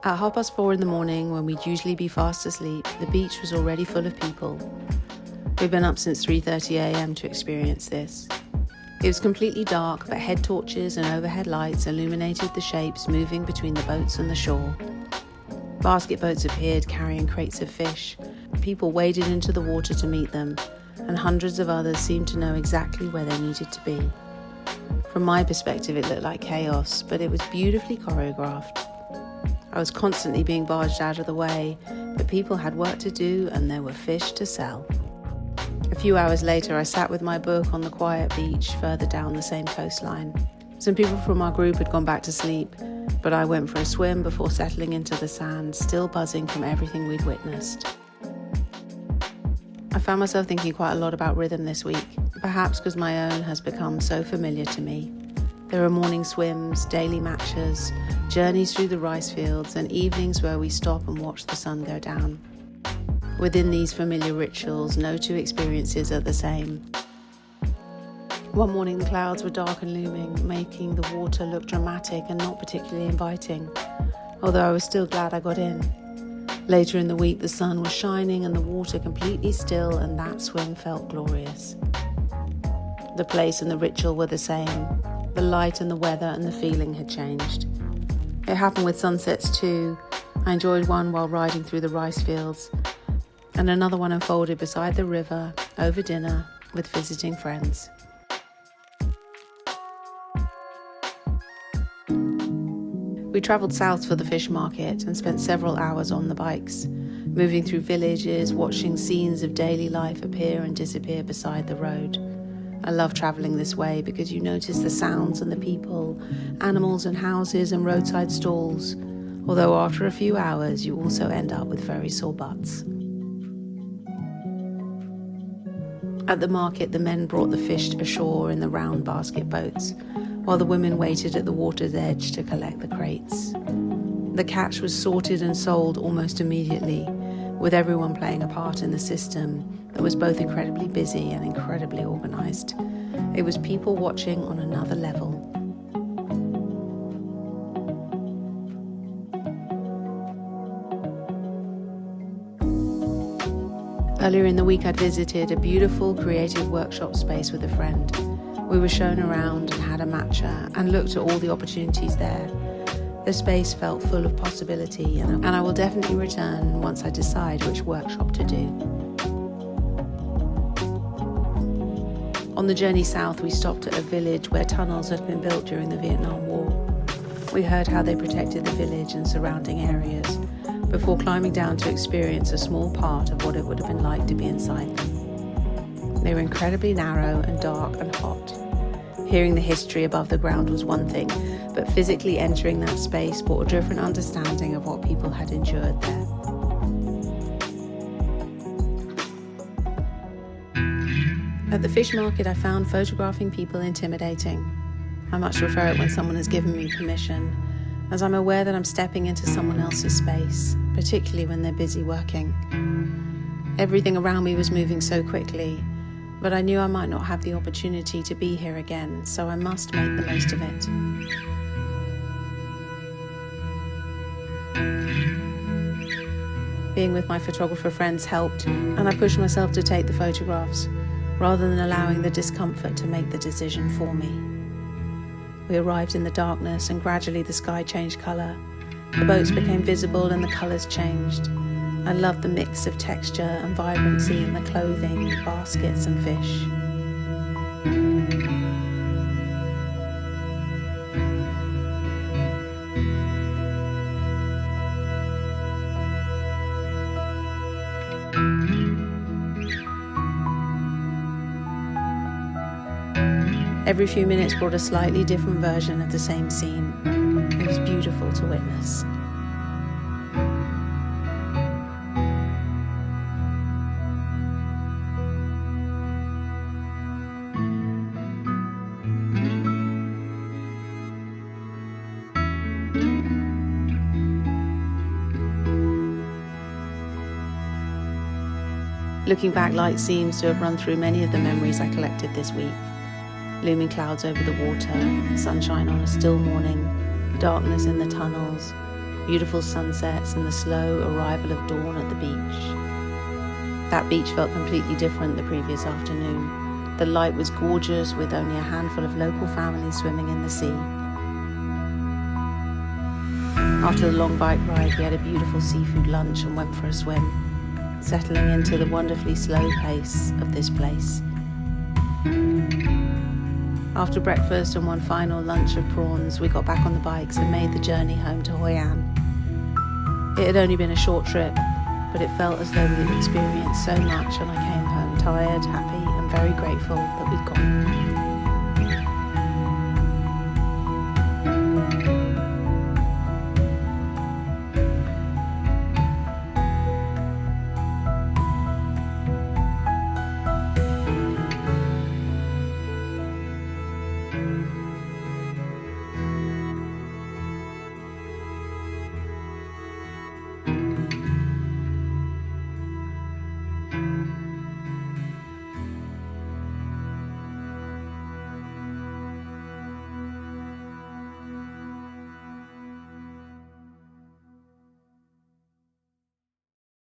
At 4:30 in the morning, when we'd usually be fast asleep, the beach was already full of people. We'd been up since 3:30 a.m. to experience this. It was completely dark, but head torches and overhead lights illuminated the shapes moving between the boats and the shore. Basket boats appeared carrying crates of fish. People waded into the water to meet them, and hundreds of others seemed to know exactly where they needed to be. From my perspective, it looked like chaos, but it was beautifully choreographed. I was constantly being barged out of the way, but people had work to do and there were fish to sell. A few hours later, I sat with my book on the quiet beach further down the same coastline. Some people from our group had gone back to sleep, but I went for a swim before settling into the sand, still buzzing from everything we'd witnessed. I found myself thinking quite a lot about rhythm this week, perhaps because my own has become so familiar to me. There are morning swims, daily matchas, journeys through the rice fields, and evenings where we stop and watch the sun go down. Within these familiar rituals, no two experiences are the same. One morning the clouds were dark and looming, making the water look dramatic and not particularly inviting, although I was still glad I got in. Later in the week the sun was shining and the water completely still, and that swim felt glorious. The place and the ritual were the same. The light and the weather and the feeling had changed. It happened with sunsets too. I enjoyed one while riding through the rice fields, and another one unfolded beside the river, over dinner, with visiting friends. We travelled south for the fish market and spent several hours on the bikes, moving through villages, watching scenes of daily life appear and disappear beside the road. I love travelling this way because you notice the sounds and the people, animals and houses and roadside stalls, although after a few hours you also end up with very sore butts. At the market, the men brought the fish ashore in the round basket boats, while the women waited at the water's edge to collect the crates. The catch was sorted and sold almost immediately, with everyone playing a part in the system that was both incredibly busy and incredibly organised. It was people watching on another level. Earlier in the week, I'd visited a beautiful creative workshop space with a friend. We were shown around and had a matcha and looked at all the opportunities there. The space felt full of possibility, and I will definitely return once I decide which workshop to do. On the journey south, we stopped at a village where tunnels had been built during the Vietnam War. We heard how they protected the village and surrounding areas before climbing down to experience a small part of what it would have been like to be inside them. They were incredibly narrow and dark and hot. Hearing the history above the ground was one thing, but physically entering that space brought a different understanding of what people had endured there. At the fish market, I found photographing people intimidating. I much prefer it when someone has given me permission, as I'm aware that I'm stepping into someone else's space, particularly when they're busy working. Everything around me was moving so quickly, but I knew I might not have the opportunity to be here again, so I must make the most of it. Being with my photographer friends helped, and I pushed myself to take the photographs, rather than allowing the discomfort to make the decision for me. We arrived in the darkness, and gradually the sky changed colour. The boats became visible and the colours changed. I loved the mix of texture and vibrancy in the clothing, baskets and fish. Every few minutes brought a slightly different version of the same scene. It was beautiful to witness. Looking back, light seems to have run through many of the memories I collected this week. Looming clouds over the water, sunshine on a still morning, darkness in the tunnels, beautiful sunsets and the slow arrival of dawn at the beach. That beach felt completely different the previous afternoon. The light was gorgeous, with only a handful of local families swimming in the sea. After the long bike ride, we had a beautiful seafood lunch and went for a swim, settling into the wonderfully slow pace of this place. After breakfast and one final lunch of prawns, we got back on the bikes and made the journey home to Hoi An. It had only been a short trip, but it felt as though we'd experienced so much, and I came home tired, happy, and very grateful that we'd gone.